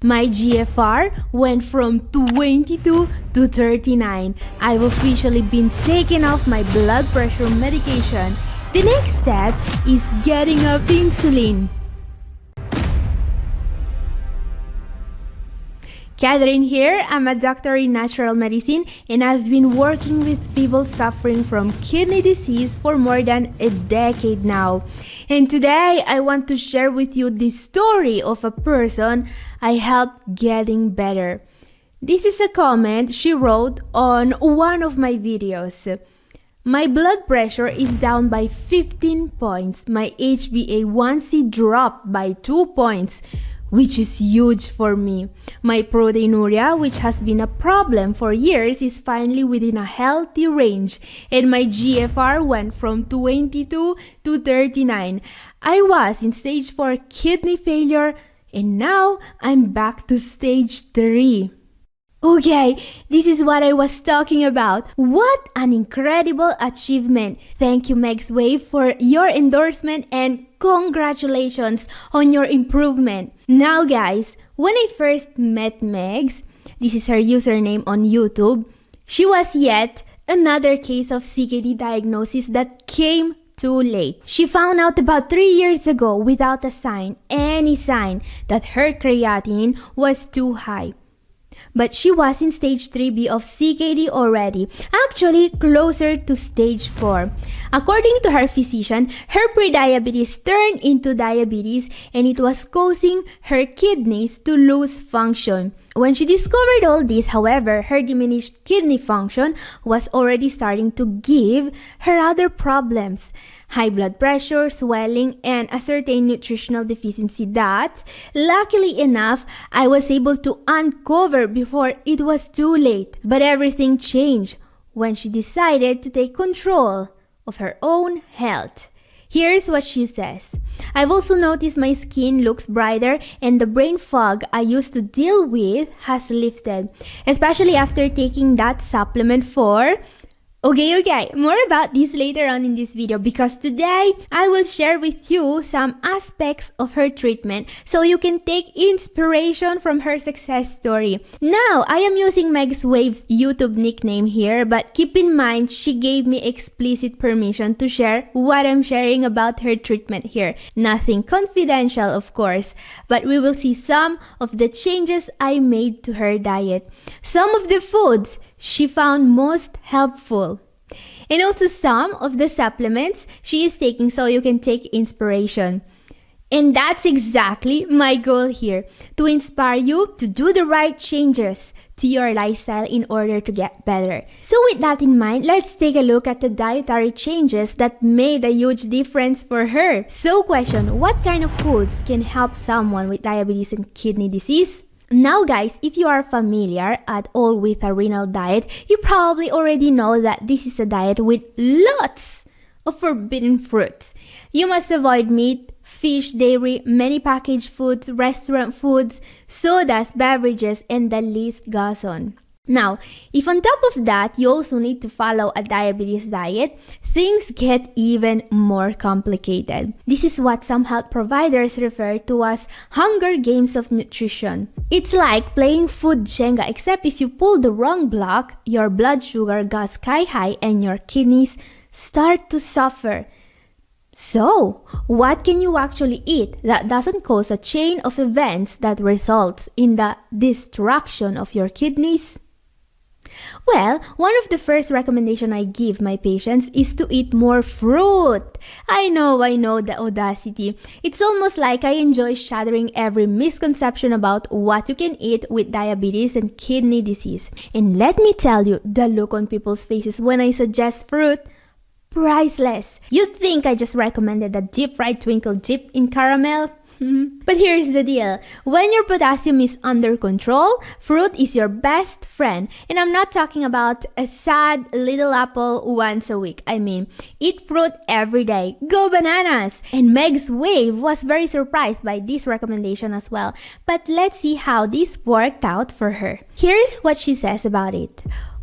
My GFR went from 22 to 39. I've officially been taken off my blood pressure medication. The next step is getting off insulin. Catherine here. I'm a doctor in natural medicine and I've been working with people suffering from kidney disease for more than a decade now. And today I want to share with you the story of a person I helped getting better. This is a comment she wrote on one of my videos. My blood pressure is down by 15 points. My HbA1c dropped by 2 points, which is huge for me. My proteinuria, which has been a problem for years, is finally within a healthy range, and my GFR went from 22 to 39. I was in stage 4 kidney failure, and now I'm back to stage 3. Okay, this is what I was talking about. What an incredible achievement. Thank you, Meg's Wave, for your endorsement and congratulations on your improvement. Now guys, when I first met Megs, this is her username on YouTube, she was yet another case of CKD diagnosis that came too late. She found out about 3 years ago without any sign, that her creatinine was too high. But she was in stage 3B of CKD already, actually closer to stage 4. According to her physician, her prediabetes turned into diabetes and it was causing her kidneys to lose function. When she discovered all this, however, her diminished kidney function was already starting to give her other problems: high blood pressure, swelling, and a certain nutritional deficiency that, luckily enough, I was able to uncover before it was too late. But everything changed when she decided to take control of her own health. Here's what she says. I've also noticed my skin looks brighter and the brain fog I used to deal with has lifted, especially after taking that supplement for... Okay, more about this later on in this video, because today I will share with you some aspects of her treatment so you can take inspiration from her success story. Now, I am using Meg's Wave's YouTube nickname here, but keep in mind she gave me explicit permission to share what I'm sharing about her treatment here. Nothing confidential, of course, but we will see some of the changes I made to her diet, some of the foods she found most helpful, and also some of the supplements she is taking so you can take inspiration. And that's exactly my goal here, to inspire you to do the right changes to your lifestyle in order to get better. So with that in mind, let's take a look at the dietary changes that made a huge difference for her. So question, what kind of foods can help someone with diabetes and kidney disease? Now guys, if you are familiar at all with a renal diet, you probably already know that this is a diet with lots of forbidden fruits. You must avoid meat, fish, dairy, many packaged foods, restaurant foods, sodas, beverages, and the list goes on. Now, if on top of that, you also need to follow a diabetes diet, things get even more complicated. This is what some health providers refer to as Hunger Games of nutrition. It's like playing food Jenga, except if you pull the wrong block, your blood sugar goes sky high and your kidneys start to suffer. So, what can you actually eat that doesn't cause a chain of events that results in the destruction of your kidneys? Well, one of the first recommendations I give my patients is to eat more fruit. I know, the audacity. It's almost like I enjoy shattering every misconception about what you can eat with diabetes and kidney disease. And let me tell you, the look on people's faces when I suggest fruit, priceless. You'd think I just recommended a deep-fried twinkle dipped in caramel. But here's the deal. When your potassium is under control, fruit is your best friend. And I'm not talking about a sad little apple once a week. I mean, eat fruit every day. Go bananas! And Meg's Wave was very surprised by this recommendation as well. But let's see how this worked out for her. Here's what she says about it.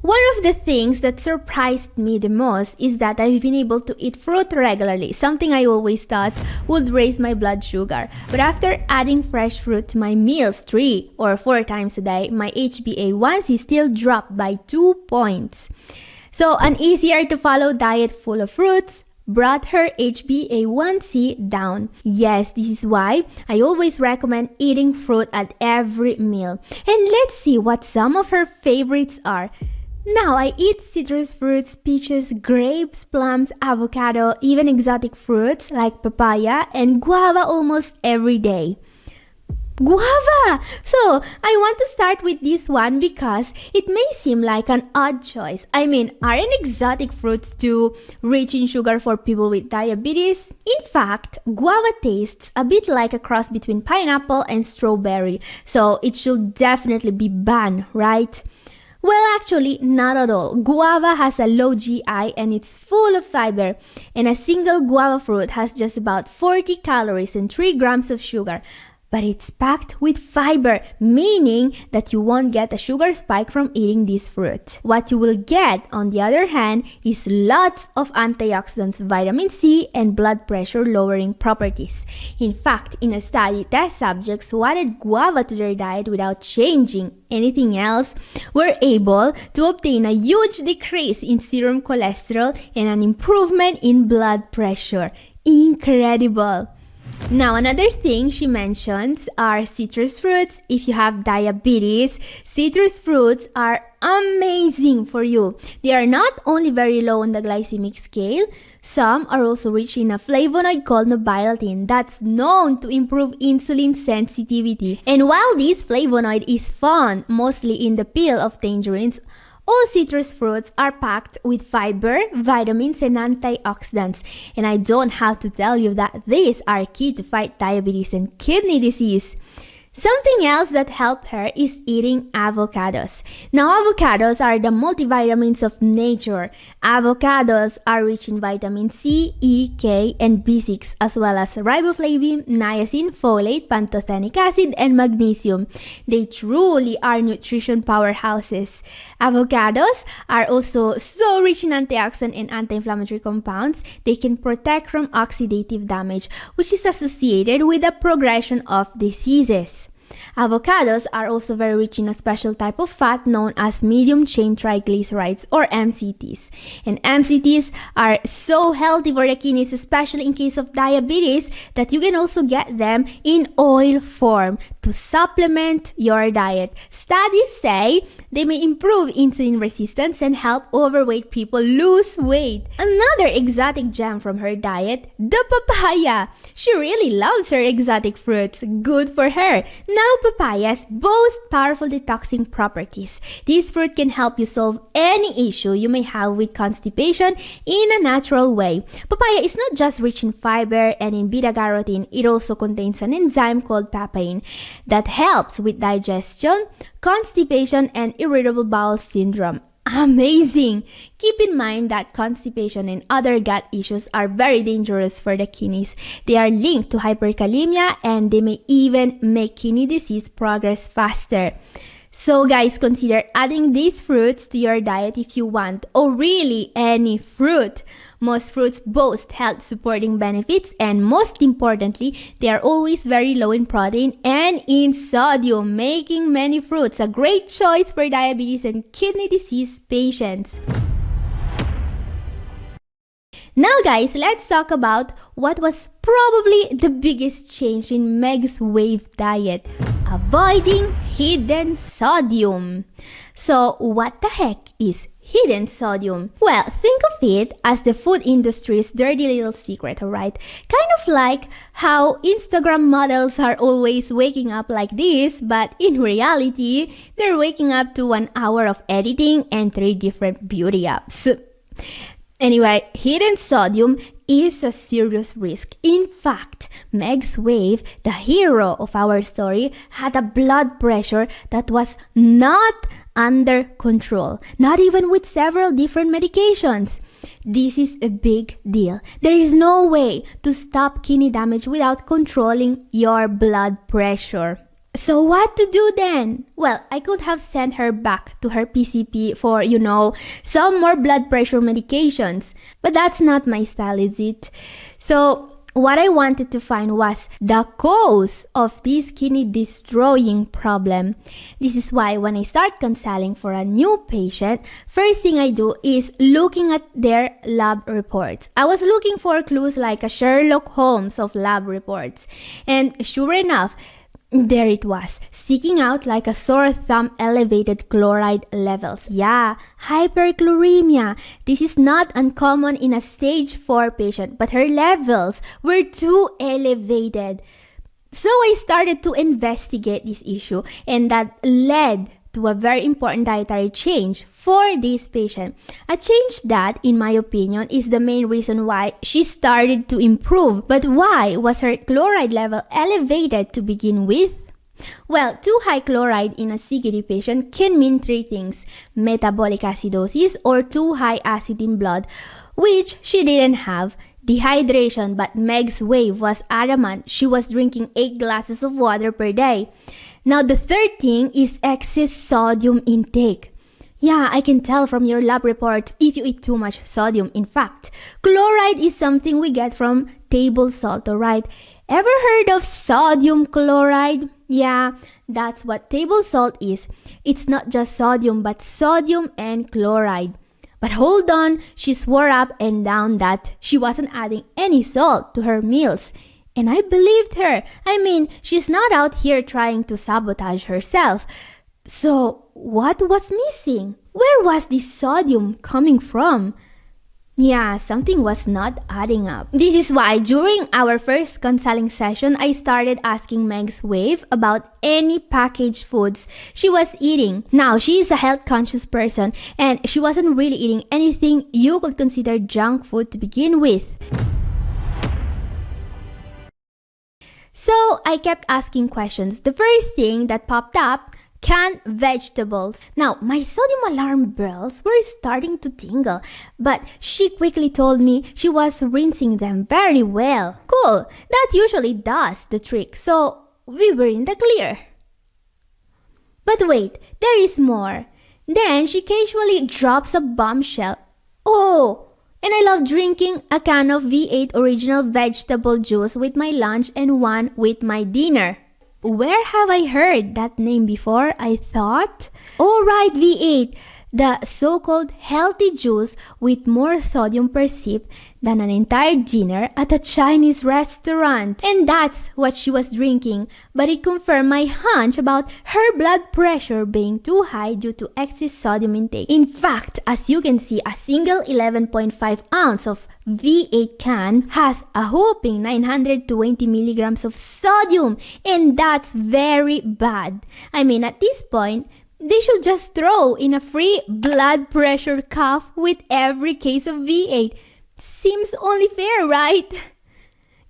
One of the things that surprised me the most is that I've been able to eat fruit regularly, something I always thought would raise my blood sugar. But after adding fresh fruit to my meals 3 or 4 times a day, my HbA1c still dropped by 2 points. So an easier to follow diet full of fruits brought her HbA1c down. Yes, this is why I always recommend eating fruit at every meal. And let's see what some of her favorites are. Now, I eat citrus fruits, peaches, grapes, plums, avocado, even exotic fruits like papaya and guava almost every day. Guava! So, I want to start with this one because it may seem like an odd choice. I mean, aren't exotic fruits too rich in sugar for people with diabetes? In fact, guava tastes a bit like a cross between pineapple and strawberry, so it should definitely be banned, right? Well, actually, not at all. Guava has a low GI and it's full of fiber. And a single guava fruit has just about 40 calories and 3 grams of sugar. But it's packed with fiber, meaning that you won't get a sugar spike from eating this fruit. What you will get, on the other hand, is lots of antioxidants, vitamin C, and blood pressure lowering properties. In fact, in a study, test subjects who added guava to their diet without changing anything else were able to obtain a huge decrease in serum cholesterol and an improvement in blood pressure. Incredible! Now, another thing she mentions are citrus fruits. If you have diabetes, citrus fruits are amazing for you. They are not only very low on the glycemic scale, some are also rich in a flavonoid called biotin that's known to improve insulin sensitivity. And while this flavonoid is found mostly in the peel of tangerines, all citrus fruits are packed with fiber, vitamins, and antioxidants. And I don't have to tell you that these are key to fight diabetes and kidney disease. Something else that helped her is eating avocados. Now, avocados are the multivitamins of nature. Avocados are rich in vitamin C, E, K, and B6, as well as riboflavin, niacin, folate, pantothenic acid, and magnesium. They truly are nutrition powerhouses. Avocados are also so rich in antioxidant and anti-inflammatory compounds. They can protect from oxidative damage, which is associated with the progression of diseases. Avocados are also very rich in a special type of fat known as medium-chain triglycerides or MCTs. And MCTs are so healthy for the kidneys, especially in case of diabetes, that you can also get them in oil form to supplement your diet. Studies say they may improve insulin resistance and help overweight people lose weight. Another exotic gem from her diet, the papaya. She really loves her exotic fruits. Good for her. Now, papayas boast powerful detoxing properties. This fruit can help you solve any issue you may have with constipation in a natural way. Papaya is not just rich in fiber and in beta-carotene, it also contains an enzyme called papain that helps with digestion, constipation, and irritable bowel syndrome. Amazing! Keep in mind that constipation and other gut issues are very dangerous for the kidneys. They are linked to hyperkalemia and they may even make kidney disease progress faster. So guys, consider adding these fruits to your diet if you want, or really any fruit. Most fruits boast health supporting benefits, and most importantly, they are always very low in protein and in sodium, making many fruits a great choice for diabetes and kidney disease patients. Now guys, let's talk about what was probably the biggest change in Meg's Wave diet: avoiding hidden sodium. So what the heck is hidden sodium? Well, think of it as the food industry's dirty little secret, alright? Kind of like how Instagram models are always waking up like this, but in reality, they're waking up to 1 hour of editing and 3 different beauty apps. Anyway, hidden sodium is a serious risk. In fact, Meg's Wave, the hero of our story, had a blood pressure that was not under control, not even with several different medications. This is a big deal. There is no way to stop kidney damage without controlling your blood pressure. So what to do then? Well, I could have sent her back to her PCP for, some more blood pressure medications. But that's not my style, is it? So what I wanted to find was the cause of this kidney destroying problem. This is why when I start counseling for a new patient, first thing I do is looking at their lab reports. I was looking for clues like a Sherlock Holmes of lab reports. And sure enough, there it was, sticking out like a sore thumb, elevated chloride levels. Yeah, hyperchloremia. This is not uncommon in a stage 4 patient, but her levels were too elevated. So I started to investigate this issue, and that led to a very important dietary change for this patient. A change that, in my opinion, is the main reason why she started to improve. But why was her chloride level elevated to begin with? Well, too high chloride in a CKD patient can mean three things: metabolic acidosis or too high acid in blood, which she didn't have; dehydration, but Meg's Wave was adamant she was drinking 8 glasses of water per day. Now, the third thing is excess sodium intake. Yeah, I can tell from your lab reports if you eat too much sodium. In fact, chloride is something we get from table salt, alright? Ever heard of sodium chloride? Yeah, that's what table salt is. It's not just sodium, but sodium and chloride. But hold on, she swore up and down that she wasn't adding any salt to her meals. And I believed her. I mean, she's not out here trying to sabotage herself. So, what was missing? Where was this sodium coming from? Yeah, something was not adding up. This is why during our first counseling session, I started asking Meg's Wave about any packaged foods she was eating. Now, she is a health-conscious person, and she wasn't really eating anything you could consider junk food to begin with. So I kept asking questions. The first thing that popped up: canned vegetables. Now, my sodium alarm bells were starting to tingle, but she quickly told me she was rinsing them very well. Cool, that usually does the trick, so we were in the clear. But wait, there is more. Then she casually drops a bombshell. Oh, and I love drinking a can of V8 original vegetable juice with my lunch and one with my dinner. Where have I heard that name before? I thought. Oh, right, V8. The so-called healthy juice with more sodium per sip than an entire dinner at a Chinese restaurant. And that's what she was drinking. But it confirmed my hunch about her blood pressure being too high due to excess sodium intake. In fact, as you can see, a single 11.5 ounce of V8 can has a whopping 920 milligrams of sodium. And that's very bad. I mean, at this point, they should just throw in a free blood pressure cuff with every case of V8. Seems only fair, right?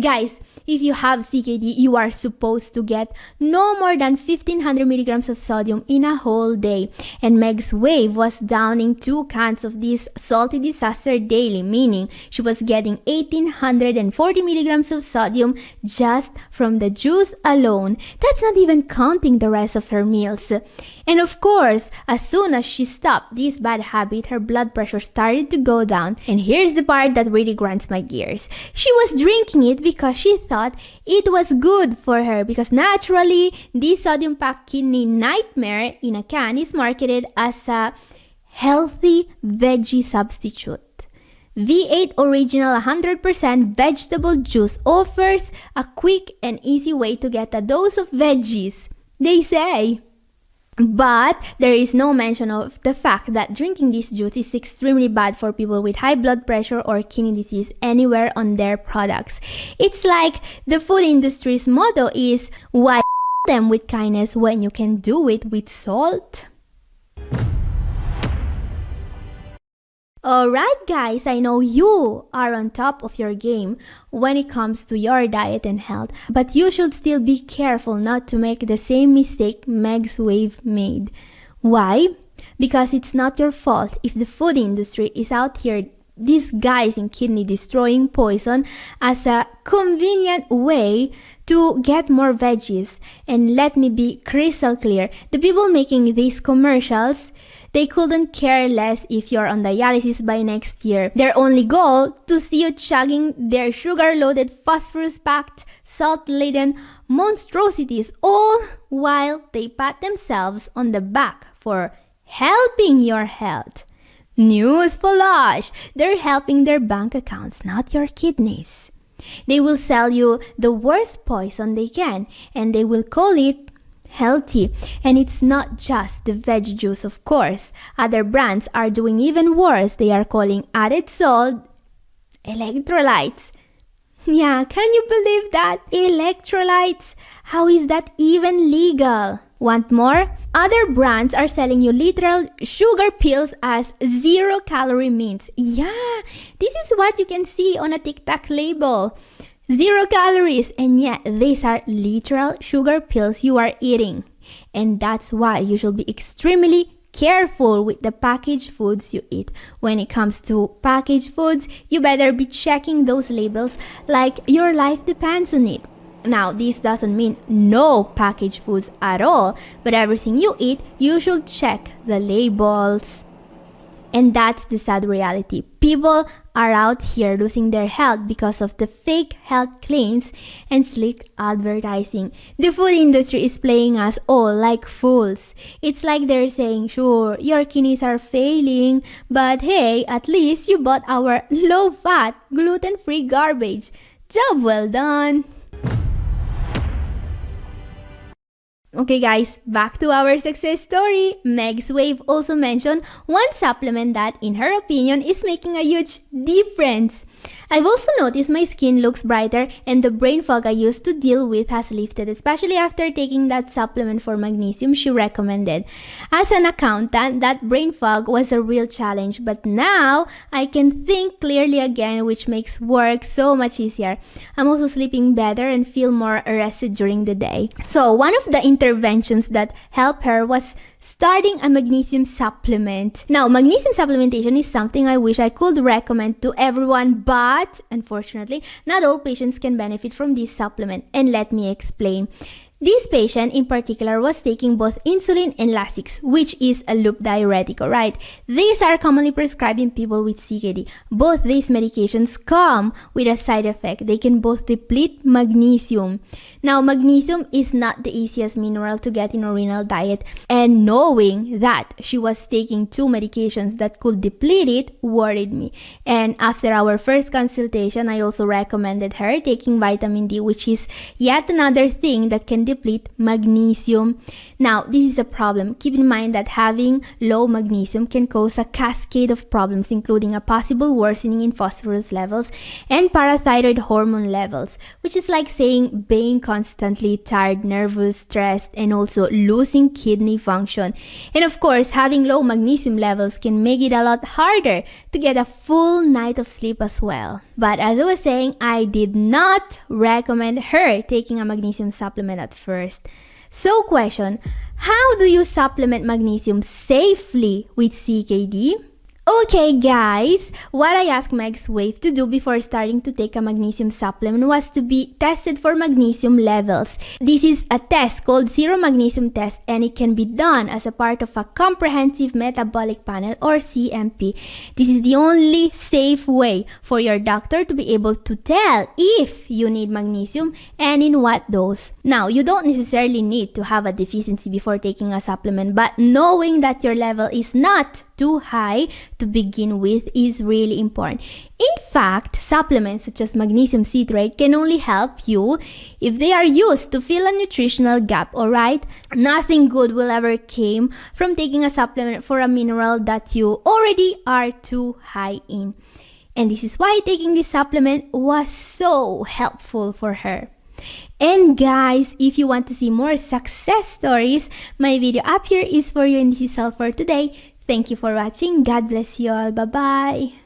Guys, if you have CKD, you are supposed to get no more than 1500 milligrams of sodium in a whole day. And Meg's Wave was downing 2 cans of this salty disaster daily, meaning she was getting 1840 milligrams of sodium just from the juice alone. That's not even counting the rest of her meals. And of course, as soon as she stopped this bad habit, her blood pressure started to go down. And here's the part that really grinds my gears. She was drinking it because she thought it was good for her, because naturally, this sodium-packed kidney nightmare in a can is marketed as a healthy veggie substitute. V8 Original 100% vegetable juice offers a quick and easy way to get a dose of veggies, they say. But there is no mention of the fact that drinking this juice is extremely bad for people with high blood pressure or kidney disease anywhere on their products. It's like the food industry's motto is, why them with kindness when you can do it with salt? Alright guys, I know you are on top of your game when it comes to your diet and health, but you should still be careful not to make the same mistake Meg's Wave made. Why? Because it's not your fault if the food industry is out here disguising kidney destroying poison as a convenient way to get more veggies. And let me be crystal clear, the people making these commercials, they couldn't care less if you're on dialysis by next year. Their only goal to see you chugging their sugar-loaded, phosphorus-packed, salt-laden monstrosities, all while they pat themselves on the back for helping your health. News flash! They're helping their bank accounts, not your kidneys. They will sell you the worst poison they can, and they will call it healthy. And it's not just the veg juice, of course. Other brands are doing even worse. They are calling added salt electrolytes. Yeah, can you believe that? Electrolytes? How is that even legal? Want more? Other brands are selling you literal sugar pills as 0-calorie mints. Yeah, this is what you can see on a Tic Tac label. 0 calories, and yet these are literal sugar pills you are eating. And that's why you should be extremely careful with the packaged foods you eat. When it comes to packaged foods, you better be checking those labels like your life depends on it. Now, this doesn't mean no packaged foods at all, but everything you eat, you should check the labels. And that's the sad reality. People are out here losing their health because of the fake health claims and slick advertising. The food industry is playing us all like fools. It's like they're saying, sure, your kidneys are failing, but hey, at least you bought our low-fat, gluten-free garbage. Job well done. Okay guys, back to our success story. Meg's Wave also mentioned one supplement that, in her opinion, is making a huge difference. I've also noticed my skin looks brighter and the brain fog I used to deal with has lifted, especially after taking that supplement for magnesium she recommended. As an accountant, that brain fog was a real challenge, but now I can think clearly again, which makes work so much easier. I'm also sleeping better and feel more rested during the day. So one of the interventions that helped her was starting a magnesium supplement. Now, magnesium supplementation is something I wish I could recommend to everyone, but unfortunately, not all patients can benefit from this supplement. And let me explain. This patient in particular was taking both insulin and Lasix, which is a loop diuretic, alright? These are commonly prescribed in people with CKD. Both these medications come with a side effect. They can both deplete magnesium. Now, magnesium is not the easiest mineral to get in a renal diet, and knowing that she was taking 2 medications that could deplete it worried me. And after our first consultation, I also recommended her taking vitamin D, which is yet another thing that can deplete magnesium. Now, this is a problem. Keep in mind that having low magnesium can cause a cascade of problems, including a possible worsening in phosphorus levels and parathyroid hormone levels, which is like saying being constantly tired, nervous, stressed, and also losing kidney function. And of course, having low magnesium levels can make it a lot harder to get a full night of sleep as well. But as I was saying, I did not recommend her taking a magnesium supplement at first. So question, how do you supplement magnesium safely with CKD? Okay guys, what I asked Meg's Wave to do before starting to take a magnesium supplement was to be tested for magnesium levels. This is a test called Zero Magnesium Test, and it can be done as a part of a Comprehensive Metabolic Panel or CMP. This is the only safe way for your doctor to be able to tell if you need magnesium and in what dose. Now, you don't necessarily need to have a deficiency before taking a supplement, but knowing that your level is not too high to begin with is really important. In fact, supplements such as magnesium citrate can only help you if they are used to fill a nutritional gap, alright? Nothing good will ever came from taking a supplement for a mineral that you already are too high in. And this is why taking this supplement was so helpful for her. And guys, if you want to see more success stories, my video up here is for you, and this is all for today. Thank you for watching. God bless you all. Bye-bye.